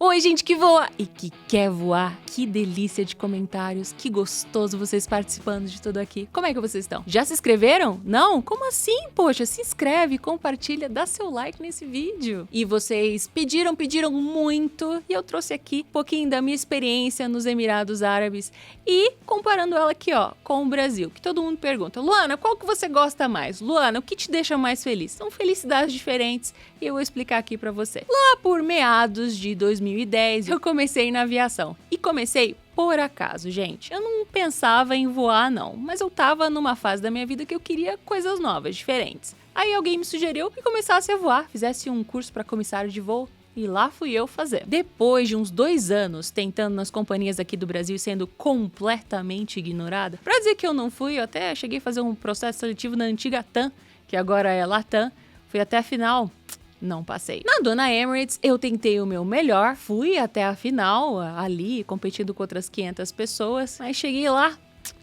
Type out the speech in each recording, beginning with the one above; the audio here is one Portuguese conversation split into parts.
Oi, gente que voa e que quer voar. Que delícia de comentários, que gostoso vocês participando de tudo aqui. Como é que vocês estão? Já se inscreveram? Não? Como assim? Poxa, se inscreve, compartilha, dá seu like nesse vídeo. E vocês pediram muito e eu trouxe aqui um pouquinho da minha experiência nos Emirados Árabes e comparando ela aqui, ó, com o Brasil, que todo mundo pergunta: Luana, qual que você gosta mais? Luana, o que te deixa mais feliz? São felicidades diferentes e eu vou explicar aqui pra você. Lá por meados de 2010, eu comecei na aviação. E comecei por acaso, gente. Eu não pensava em voar, não. Mas eu tava numa fase da minha vida que eu queria coisas novas, diferentes. Aí alguém me sugeriu que começasse a voar, fizesse um curso para comissário de voo. E lá fui eu fazer. Depois de uns 2 anos tentando nas companhias aqui do Brasil e sendo completamente ignorada, pra dizer que eu não fui, eu até cheguei a fazer um processo seletivo na antiga TAM, que agora é Latam. Fui até a final. Não passei. Na Dona Emirates, eu tentei o meu melhor, fui até a final, ali, competindo com outras 500 pessoas, mas cheguei lá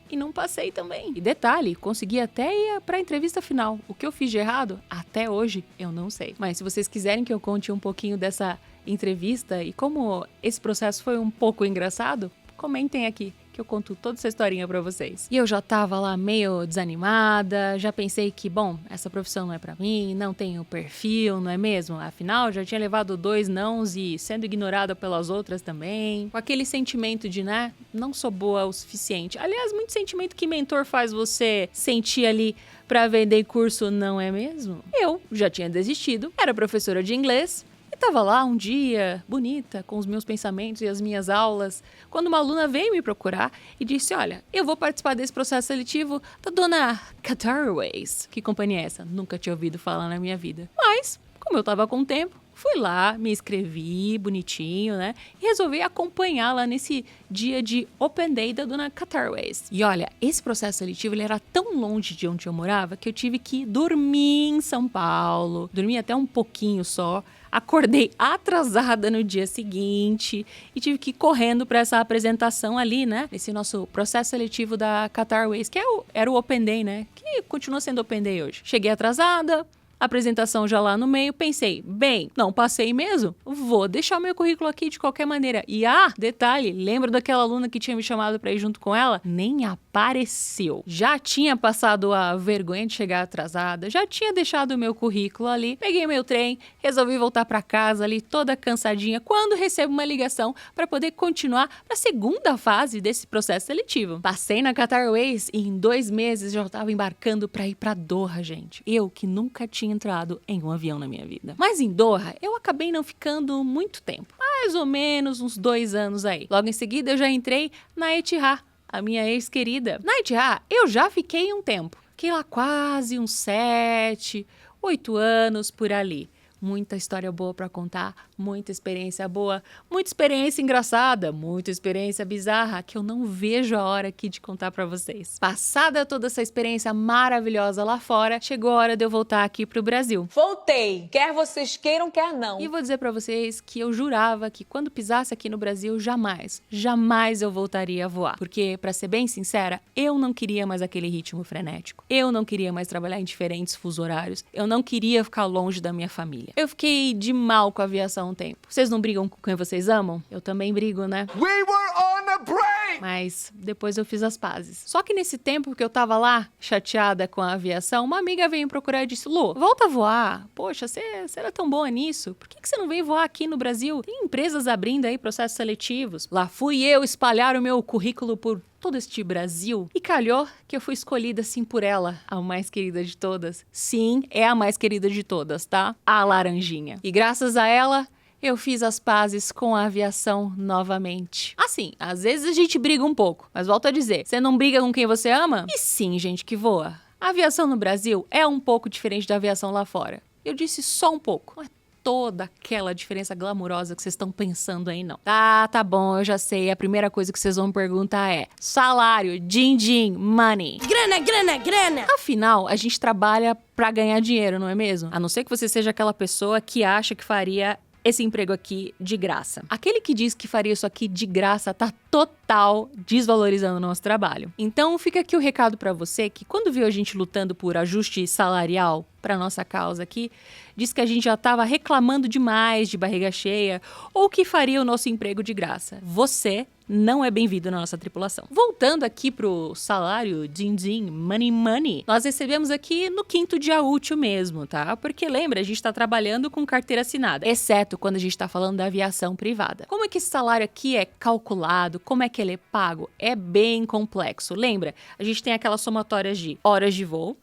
e não passei também. E detalhe, consegui até ir pra entrevista final. O que eu fiz de errado, até hoje, eu não sei. Mas se vocês quiserem que eu conte um pouquinho dessa entrevista e como esse processo foi um pouco engraçado, comentem aqui, que eu conto toda essa historinha pra vocês. E eu já tava lá meio desanimada, já pensei que, bom, essa profissão não é pra mim, não tenho perfil, não é mesmo? Afinal, já tinha levado 2 nãos e sendo ignorada pelas outras também. Com aquele sentimento de, né, não sou boa o suficiente. Aliás, muito sentimento que mentor faz você sentir ali pra vender curso, não é mesmo? Eu já tinha desistido, era professora de inglês, e tava lá um dia, bonita, com os meus pensamentos e as minhas aulas, quando uma aluna veio me procurar e disse: olha, eu vou participar desse processo seletivo da Dona Qatar Airways. Que companhia é essa? Nunca tinha ouvido falar na minha vida. Mas, como eu tava com tempo, fui lá, me inscrevi bonitinho, né? E resolvi acompanhá-la nesse dia de Open Day da Dona Qatar Airways. E olha, esse processo seletivo ele era tão longe de onde eu morava que eu tive que dormir em São Paulo. Dormi até um pouquinho só. Acordei atrasada no dia seguinte e tive que ir correndo para essa apresentação ali, né? Nesse nosso processo seletivo da Qatar Airways, que era o Open Day, né? Que continua sendo Open Day hoje. Cheguei atrasada, apresentação já lá no meio, pensei, bem, não passei mesmo? Vou deixar o meu currículo aqui de qualquer maneira. E detalhe, lembra daquela aluna que tinha me chamado pra ir junto com ela? Nem apareceu. Já tinha passado a vergonha de chegar atrasada, já tinha deixado o meu currículo ali, peguei meu trem, resolvi voltar pra casa ali toda cansadinha, quando recebo uma ligação pra poder continuar pra segunda fase desse processo seletivo. Passei na Qatar Airways e em 2 meses já tava embarcando pra ir pra Doha, gente. Eu que nunca tinha entrado em um avião na minha vida. Mas em Doha, eu acabei não ficando muito tempo. Mais ou menos uns 2 anos aí. Logo em seguida, eu já entrei na Etihad, a minha ex-querida. Na Etihad, eu já fiquei um tempo. Fiquei lá quase uns 7, 8 anos por ali. Muita história boa pra contar, muita experiência boa, muita experiência engraçada, muita experiência bizarra que eu não vejo a hora aqui de contar pra vocês. Passada toda essa experiência maravilhosa lá fora, chegou a hora de eu voltar aqui pro Brasil. Voltei, quer vocês queiram, quer não. E vou dizer pra vocês que eu jurava que quando pisasse aqui no Brasil, jamais eu voltaria a voar. Porque, pra ser bem sincera, eu não queria mais aquele ritmo frenético. Eu não queria mais trabalhar em diferentes fusos horários. Eu não queria ficar longe da minha família. Eu fiquei de mal com a aviação um tempo. Vocês não brigam com quem vocês amam? Eu também brigo, né? We were on a break! Mas depois eu fiz as pazes. Só que nesse tempo que eu tava lá, chateada com a aviação, uma amiga veio me procurar e disse: Lu, volta a voar. Poxa, você era tão boa nisso. Por que você não veio voar aqui no Brasil? Tem empresas abrindo aí processos seletivos. Lá fui eu espalhar o meu currículo por todo este Brasil. E calhou que eu fui escolhida assim por ela, a mais querida de todas. Sim, é a mais querida de todas, tá? A Laranjinha. E graças a ela, eu fiz as pazes com a aviação novamente. Assim, às vezes a gente briga um pouco, mas volto a dizer, você não briga com quem você ama? E sim, gente que voa. A aviação no Brasil é um pouco diferente da aviação lá fora. Eu disse só um pouco. Não é toda aquela diferença glamurosa que vocês estão pensando aí, não. Tá bom, eu já sei. A primeira coisa que vocês vão me perguntar é salário, din-din, money. Grana, grana, grana. Afinal, a gente trabalha pra ganhar dinheiro, não é mesmo? A não ser que você seja aquela pessoa que acha que faria esse emprego aqui de graça. Aquele que diz que faria isso aqui de graça tá total desvalorizando o nosso trabalho. Então fica aqui o recado pra você que quando viu a gente lutando por ajuste salarial para nossa causa aqui, disse que a gente já estava reclamando demais de barriga cheia ou que faria o nosso emprego de graça. Você não é bem-vindo na nossa tripulação. Voltando aqui pro salário, din-din, money, nós recebemos aqui no 5º dia útil mesmo, tá? Porque lembra, a gente tá trabalhando com carteira assinada, exceto quando a gente tá falando da aviação privada. Como é que esse salário aqui é calculado? Como é que ele é pago? É bem complexo. Lembra, a gente tem aquelas somatórias de horas de voo,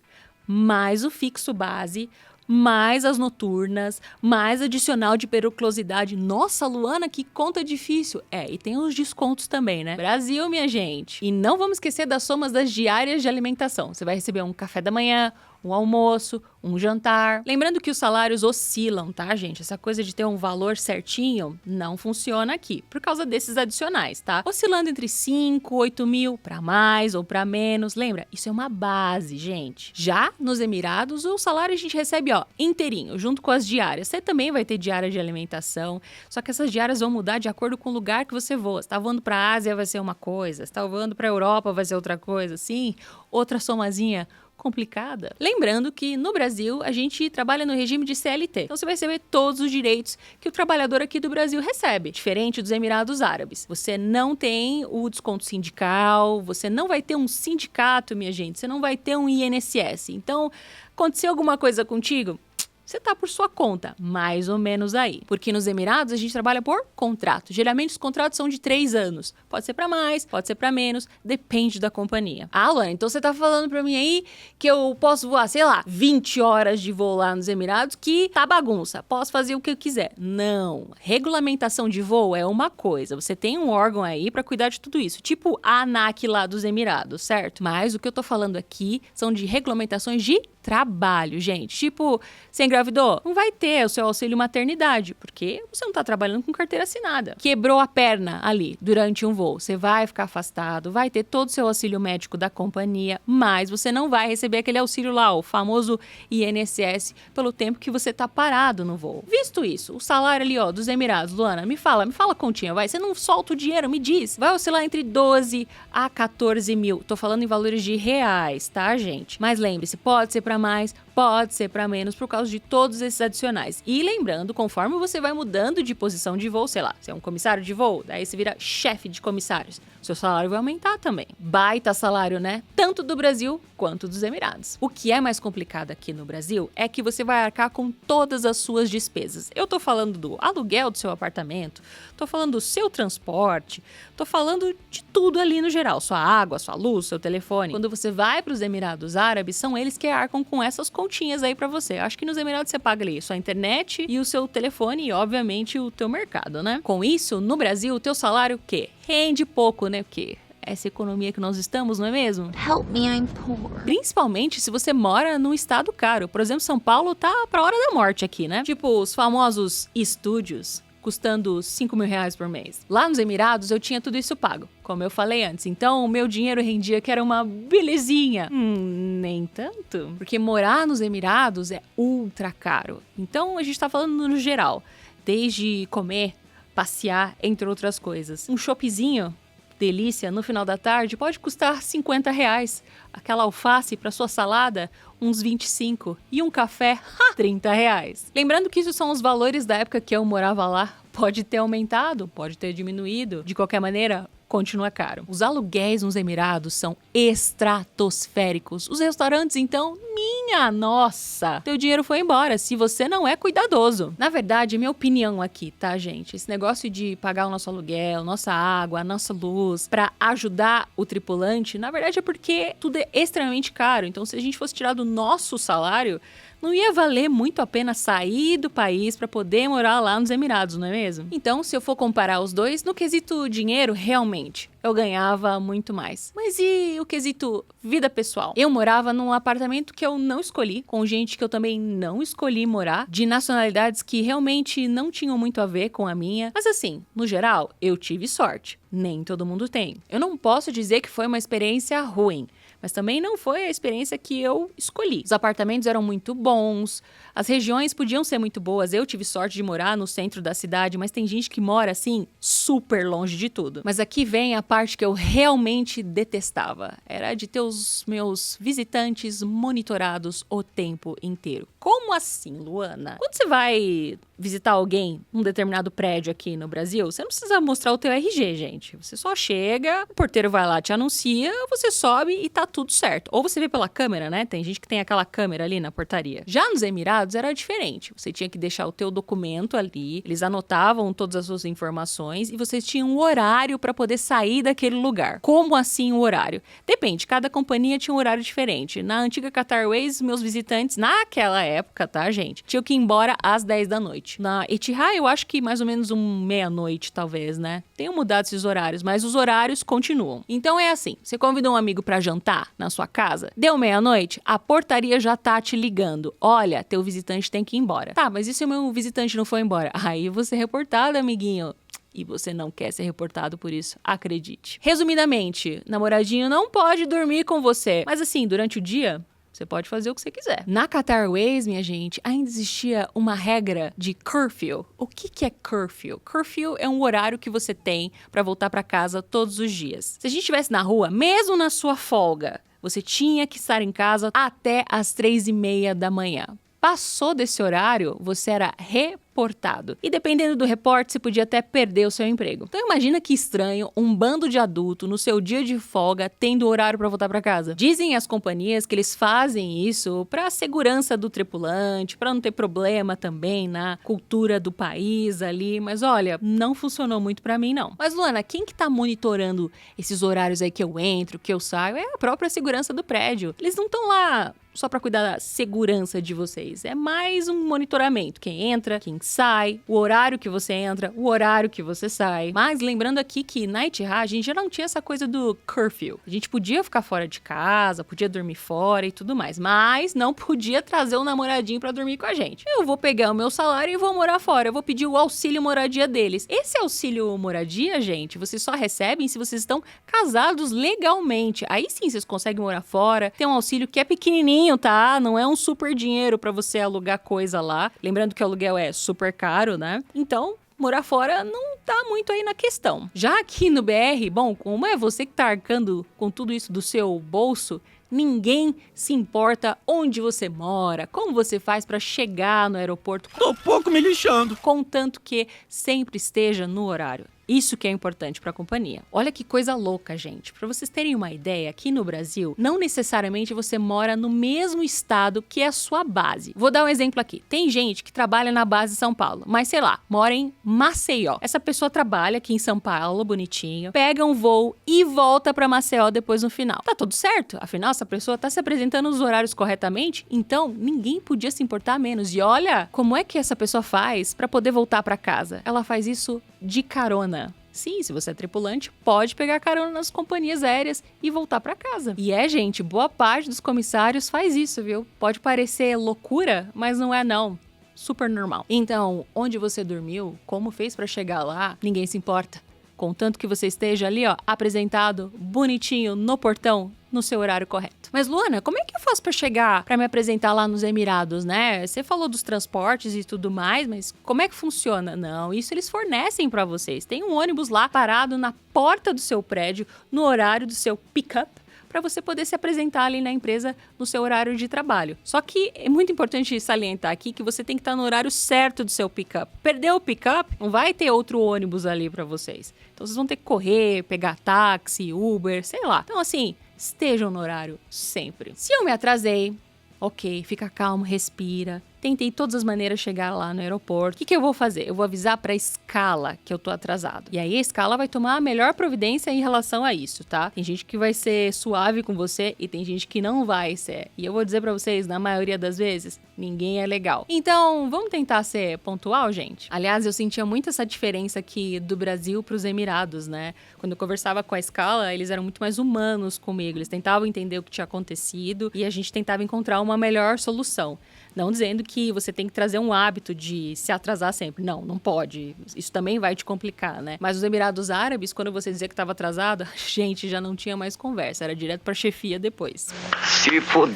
mais o fixo base, mais as noturnas, mais adicional de periculosidade. Nossa, Luana, que conta difícil. E tem os descontos também, né? Brasil, minha gente. E não vamos esquecer das somas das diárias de alimentação. Você vai receber um café da manhã, um almoço, um jantar. Lembrando que os salários oscilam, tá, gente? Essa coisa de ter um valor certinho não funciona aqui, por causa desses adicionais, tá? Oscilando entre 5, 8 mil, pra mais ou pra menos. Lembra? Isso é uma base, gente. Já nos Emirados, o salário a gente recebe, inteirinho, junto com as diárias. Você também vai ter diária de alimentação, só que essas diárias vão mudar de acordo com o lugar que você voa. Você tá voando pra Ásia, vai ser uma coisa. Você tá voando pra Europa, vai ser outra coisa, assim. Outra somazinha complicada. Lembrando que no Brasil a gente trabalha no regime de CLT, então você vai receber todos os direitos que o trabalhador aqui do Brasil recebe, diferente dos Emirados Árabes. Você não tem o desconto sindical, você não vai ter um sindicato, minha gente, você não vai ter um INSS. Então, aconteceu alguma coisa contigo? Você tá por sua conta, mais ou menos aí. Porque nos Emirados a gente trabalha por contrato. Geralmente os contratos são de 3 anos. Pode ser pra mais, pode ser pra menos, depende da companhia. Luana, então você tá falando pra mim aí que eu posso voar, sei lá, 20 horas de voo lá nos Emirados que tá bagunça, posso fazer o que eu quiser. Não. Regulamentação de voo é uma coisa. Você tem um órgão aí pra cuidar de tudo isso. Tipo a ANAC lá dos Emirados, certo? Mas o que eu tô falando aqui são de regulamentações de trabalho, gente. Tipo, você engravidou? Não vai ter o seu auxílio maternidade, porque você não tá trabalhando com carteira assinada. Quebrou a perna ali durante um voo, você vai ficar afastado, vai ter todo o seu auxílio médico da companhia, mas você não vai receber aquele auxílio lá, o famoso INSS, pelo tempo que você tá parado no voo. Visto isso, o salário ali, dos Emirados, Luana, me fala a continha, vai. Você não solta o dinheiro, me diz. Vai oscilar entre 12 a 14 mil. Tô falando em valores de reais, tá, gente? Mas lembre-se, pode ser pra mais, pode ser para menos por causa de todos esses adicionais. E lembrando, conforme você vai mudando de posição de voo, sei lá, você é um comissário de voo, daí você vira chefe de comissários, seu salário vai aumentar também. Baita salário, né? Tanto do Brasil quanto dos Emirados. O que é mais complicado aqui no Brasil é que você vai arcar com todas as suas despesas. Eu tô falando do aluguel do seu apartamento, tô falando do seu transporte, tô falando de tudo ali no geral, sua água, sua luz, seu telefone. Quando você vai para os Emirados Árabes, são eles que arcam com essas continhas aí pra você. Acho que nos Emirados você paga ali sua internet e o seu telefone e, obviamente, o teu mercado, né? Com isso, no Brasil, o teu salário, o quê? Rende pouco, né? Porque essa economia que nós estamos, não é mesmo? Help me, I'm poor. Principalmente se você mora num estado caro. Por exemplo, São Paulo tá pra hora da morte aqui, né? Tipo, os famosos estúdios custando 5 mil reais por mês. Lá nos Emirados eu tinha tudo isso pago, como eu falei antes. Então o meu dinheiro rendia que era uma belezinha. Nem tanto. Porque morar nos Emirados é ultra caro. Então a gente tá falando no geral. Desde comer, passear, entre outras coisas. Um shoppingzinho, delícia, no final da tarde, pode custar 50 reais. Aquela alface para sua salada, uns 25. E um café, 30 reais. Lembrando que isso são os valores da época que eu morava lá. Pode ter aumentado, pode ter diminuído. De qualquer maneira, continua caro. Os aluguéis nos Emirados são estratosféricos. Os restaurantes, então, minha nossa! Teu dinheiro foi embora se você não é cuidadoso. Na verdade, minha opinião aqui, tá, gente? Esse negócio de pagar o nosso aluguel, nossa água, a nossa luz, pra ajudar o tripulante, na verdade é porque tudo é extremamente caro. Então, se a gente fosse tirar do nosso salário, não ia valer muito a pena sair do país para poder morar lá nos Emirados, não é mesmo? Então, se eu for comparar os dois, no quesito dinheiro, realmente, eu ganhava muito mais. Mas e o quesito vida pessoal? Eu morava num apartamento que eu não escolhi, com gente que eu também não escolhi morar, de nacionalidades que realmente não tinham muito a ver com a minha. Mas assim, no geral, eu tive sorte. Nem todo mundo tem. Eu não posso dizer que foi uma experiência ruim, mas também não foi a experiência que eu escolhi. Os apartamentos eram muito bons, as regiões podiam ser muito boas. Eu tive sorte de morar no centro da cidade, mas tem gente que mora, assim, super longe de tudo. Mas aqui vem a parte que eu realmente detestava. Era de ter os meus visitantes monitorados o tempo inteiro. Como assim, Luana? Quando você vai visitar alguém num determinado prédio aqui no Brasil, você não precisa mostrar o teu RG, gente. Você só chega, o porteiro vai lá, te anuncia, você sobe e tá tudo certo. Ou você vê pela câmera, né? Tem gente que tem aquela câmera ali na portaria. Já nos Emirados era diferente. Você tinha que deixar o teu documento ali, eles anotavam todas as suas informações e você tinha um horário para poder sair daquele lugar. Como assim o horário? Depende, cada companhia tinha um horário diferente. Na antiga Qatar Airways, meus visitantes, naquela época, tá, gente, tinham que ir embora às 10 da noite. Na Etihad, eu acho que mais ou menos meia-noite, talvez, né? Tenham mudado esses horários, mas os horários continuam. Então é assim, você convidou um amigo pra jantar na sua casa, deu meia-noite, a portaria já tá te ligando. Olha, teu visitante tem que ir embora. Tá, mas e se o meu visitante não for embora? Aí você é reportado, amiguinho. E você não quer ser reportado por isso, acredite. Resumidamente, namoradinho não pode dormir com você. Mas assim, durante o dia, você pode fazer o que você quiser. Na Qatar Airways, minha gente, ainda existia uma regra de curfew. O que é curfew? Curfew é um horário que você tem para voltar para casa todos os dias. Se a gente estivesse na rua, mesmo na sua folga, você tinha que estar em casa até as 3:30 da manhã. Passou desse horário, você era reportado. E dependendo do reporte, você podia até perder o seu emprego. Então imagina que estranho um bando de adulto no seu dia de folga tendo horário para voltar para casa. Dizem as companhias que eles fazem isso para a segurança do tripulante, para não ter problema também na cultura do país ali, mas olha, não funcionou muito para mim não. Mas Luana, quem que tá monitorando esses horários aí que eu entro, que eu saio? É a própria segurança do prédio. Eles não estão lá só para cuidar da segurança de vocês. É mais um monitoramento. Quem entra, quem sai, o horário que você entra, o horário que você sai. Mas lembrando aqui que na Etihad a gente já não tinha essa coisa do curfew. A gente podia ficar fora de casa, podia dormir fora e tudo mais, mas não podia trazer um namoradinho para dormir com a gente. Eu vou pegar o meu salário e vou morar fora. Eu vou pedir o auxílio moradia deles. Esse auxílio moradia, gente, vocês só recebem se vocês estão casados legalmente. Aí sim vocês conseguem morar fora. Tem um auxílio que é pequenininho, tá? Não é um super dinheiro pra você alugar coisa lá. Lembrando que o aluguel é super caro, né? Então, morar fora não tá muito aí na questão. Já aqui no BR, bom, como é você que tá arcando com tudo isso do seu bolso, ninguém se importa onde você mora, como você faz pra chegar no aeroporto. Tô pouco me lixando. Contanto que sempre esteja no horário. Isso que é importante para a companhia. Olha que coisa louca, gente. Para vocês terem uma ideia, aqui no Brasil, não necessariamente você mora no mesmo estado que é a sua base. Vou dar um exemplo aqui. Tem gente que trabalha na base de São Paulo, mas sei lá, mora em Maceió. Essa pessoa trabalha aqui em São Paulo, bonitinho, pega um voo e volta para Maceió depois no final. Tá tudo certo? Afinal, essa pessoa tá se apresentando nos horários corretamente, então ninguém podia se importar menos. E olha como é que essa pessoa faz para poder voltar para casa. Ela faz isso de carona. Sim, se você é tripulante, pode pegar carona nas companhias aéreas e voltar para casa. E gente, boa parte dos comissários faz isso, viu? Pode parecer loucura, mas não é não. Super normal. Então, onde você dormiu, como fez para chegar lá, ninguém se importa. Contanto que você esteja ali, ó, apresentado, bonitinho, no portão, no seu horário correto. Mas, Luana, como é que eu faço pra chegar, pra me apresentar lá nos Emirados, né? Você falou dos transportes e tudo mais, mas como é que funciona? Não, isso eles fornecem pra vocês. Tem um ônibus lá parado na porta do seu prédio, no horário do seu pick-up, para você poder se apresentar ali na empresa no seu horário de trabalho. Só que é muito importante salientar aqui que você tem que estar no horário certo do seu pick-up. Perdeu o pick-up, não vai ter outro ônibus ali para vocês. Então vocês vão ter que correr, pegar táxi, Uber, sei lá. Então assim, estejam no horário sempre. Se eu me atrasei, ok, fica calmo, respira. Tentei todas as maneiras chegar lá no aeroporto. O que eu vou fazer? Eu vou avisar pra escala que eu tô atrasado. E aí a escala vai tomar a melhor providência em relação a isso, tá? Tem gente que vai ser suave com você e tem gente que não vai ser. E eu vou dizer pra vocês, na maioria das vezes, ninguém é legal. Então, vamos tentar ser pontual, gente? Aliás, eu sentia muito essa diferença aqui do Brasil pros Emirados, né? Quando eu conversava com a escala, eles eram muito mais humanos comigo. Eles tentavam entender o que tinha acontecido e a gente tentava encontrar uma melhor solução. Não dizendo que você tem que trazer um hábito de se atrasar sempre. Não pode. Isso também vai te complicar, né? Mas os Emirados Árabes, quando você dizia que estava atrasado, gente, já não tinha mais conversa. Era direto pra chefia depois.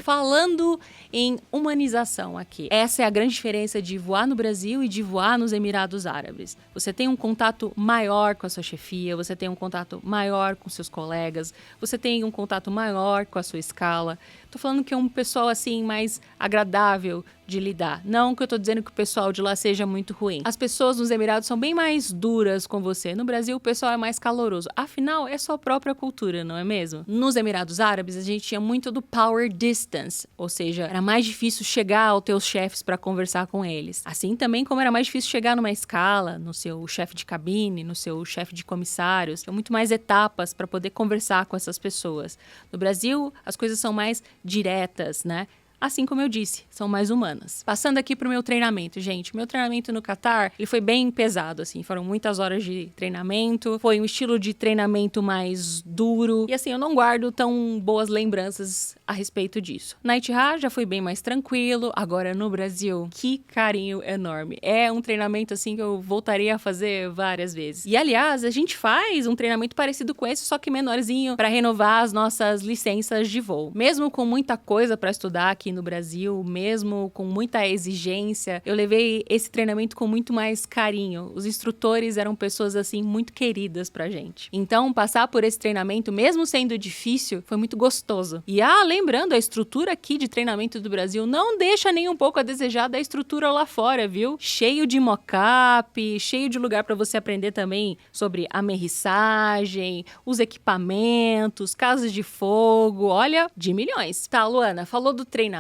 Falando em humanização aqui. Essa é a grande diferença de voar no Brasil e de voar nos Emirados Árabes. Você tem um contato maior com a sua chefia, você tem um contato maior com seus colegas, você tem um contato maior com a sua escala. Tô falando que é um pessoal, assim, mais agradável de lidar. Não que eu tô dizendo que o pessoal de lá seja muito ruim. As pessoas nos Emirados são bem mais duras com você. No Brasil, o pessoal é mais caloroso. Afinal, é sua própria cultura, não é mesmo? Nos Emirados Árabes, a gente tinha muito do power distance. Ou seja, era mais difícil chegar aos teus chefes para conversar com eles. Assim também como era mais difícil chegar numa escala, no seu chefe de cabine, no seu chefe de comissários. Tem muito mais etapas para poder conversar com essas pessoas. No Brasil, as coisas são mais diretas, né? Assim como eu disse, são mais humanas. Passando aqui pro meu treinamento, gente. Meu treinamento no Catar, ele foi bem pesado, assim. Foram muitas horas de treinamento. Foi um estilo de treinamento mais duro. E assim, eu não guardo tão boas lembranças a respeito disso. Na Etihad já foi bem mais tranquilo. Agora, no Brasil, que carinho enorme. É um treinamento, assim, que eu voltaria a fazer várias vezes. E, aliás, a gente faz um treinamento parecido com esse, só que menorzinho, para renovar as nossas licenças de voo. Mesmo com muita coisa para estudar aqui no Brasil, mesmo com muita exigência, eu levei esse treinamento com muito mais carinho. Os instrutores eram pessoas, assim, muito queridas pra gente. Então, passar por esse treinamento, mesmo sendo difícil, foi muito gostoso. E, lembrando, a estrutura aqui de treinamento do Brasil não deixa nem um pouco a desejar da estrutura lá fora, viu? Cheio de mock-up, cheio de lugar pra você aprender também sobre amerrissagem, os equipamentos, casas de fogo, olha, de milhões. Tá, Luana, falou do treinamento,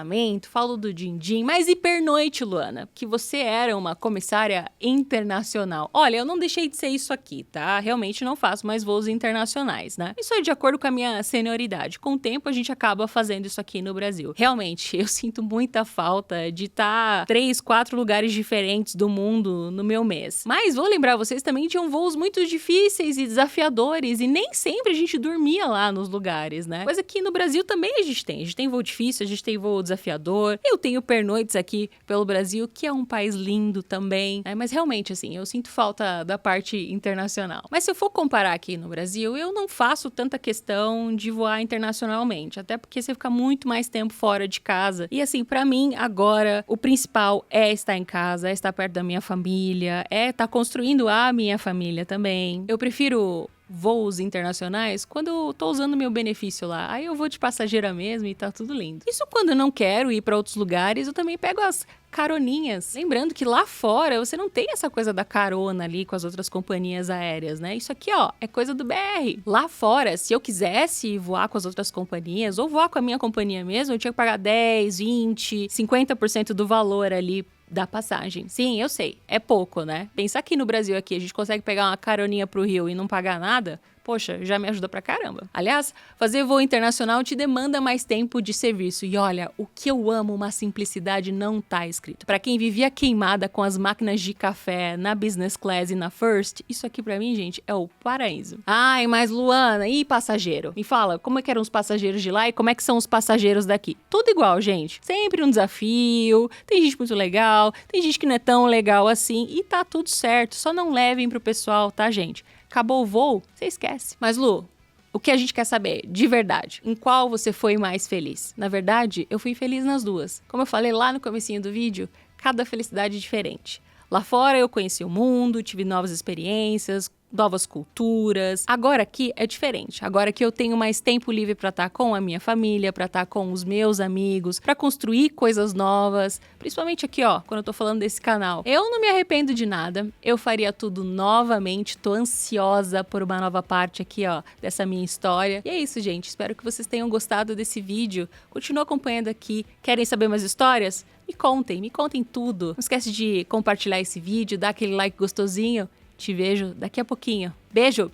falo do din-din, mas e pernoite, Luana? Que você era uma comissária internacional. Olha, eu não deixei de ser isso aqui, tá? Realmente não faço mais voos internacionais, né? Isso é de acordo com a minha senioridade. Com o tempo, a gente acaba fazendo isso aqui no Brasil. Realmente, eu sinto muita falta de estar 3, 4 lugares diferentes do mundo no meu mês. Mas vou lembrar, vocês também tinham voos muito difíceis e desafiadores, e nem sempre a gente dormia lá nos lugares, né? Mas aqui no Brasil também a gente tem voo difícil, a gente tem voo desafiador. Eu tenho pernoites aqui pelo Brasil, que é um país lindo também, né? Mas realmente, assim, eu sinto falta da parte internacional. Mas se eu for comparar aqui no Brasil, eu não faço tanta questão de voar internacionalmente, até porque você fica muito mais tempo fora de casa. E assim, pra mim, agora, o principal é estar em casa, é estar perto da minha família, é estar construindo a minha família também. Eu prefiro voos internacionais quando eu tô usando meu benefício lá. Aí eu vou de passageira mesmo e tá tudo lindo. Isso quando eu não quero ir pra outros lugares, eu também pego as caroninhas. Lembrando que lá fora você não tem essa coisa da carona ali com as outras companhias aéreas, né? Isso aqui, ó, é coisa do BR. Lá fora, se eu quisesse voar com as outras companhias ou voar com a minha companhia mesmo, eu tinha que pagar 10, 20, 50% do valor ali da passagem. Sim, eu sei, é pouco, né? Pensar que no Brasil aqui a gente consegue pegar uma caroninha pro Rio e não pagar nada, poxa, já me ajuda pra caramba. Aliás, fazer voo internacional te demanda mais tempo de serviço. E olha, o que eu amo, uma simplicidade não tá escrito. Pra quem vivia queimada com as máquinas de café na business class e na first, isso aqui pra mim, gente, é o paraíso. Ai, mas Luana, e passageiro? Me fala, como é que eram os passageiros de lá e como é que são os passageiros daqui? Tudo igual, gente. Sempre um desafio, tem gente muito legal, tem gente que não é tão legal assim e tá tudo certo. Só não levem pro pessoal, tá, gente? Acabou o voo, você esquece. Mas, Lu, o que a gente quer saber, de verdade, em qual você foi mais feliz? Na verdade, eu fui feliz nas duas. Como eu falei lá no comecinho do vídeo, cada felicidade é diferente. Lá fora eu conheci o mundo, tive novas experiências, novas culturas. Agora aqui é diferente. Agora que eu tenho mais tempo livre para estar com a minha família, para estar com os meus amigos, para construir coisas novas, principalmente aqui, ó, quando eu tô falando desse canal. Eu não me arrependo de nada. Eu faria tudo novamente. Tô ansiosa por uma nova parte aqui, ó, dessa minha história. E é isso, gente. Espero que vocês tenham gostado desse vídeo. Continua acompanhando aqui. Querem saber mais histórias? Me contem tudo. Não esquece de compartilhar esse vídeo, dar aquele like gostosinho. Te vejo daqui a pouquinho. Beijo!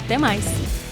Até mais!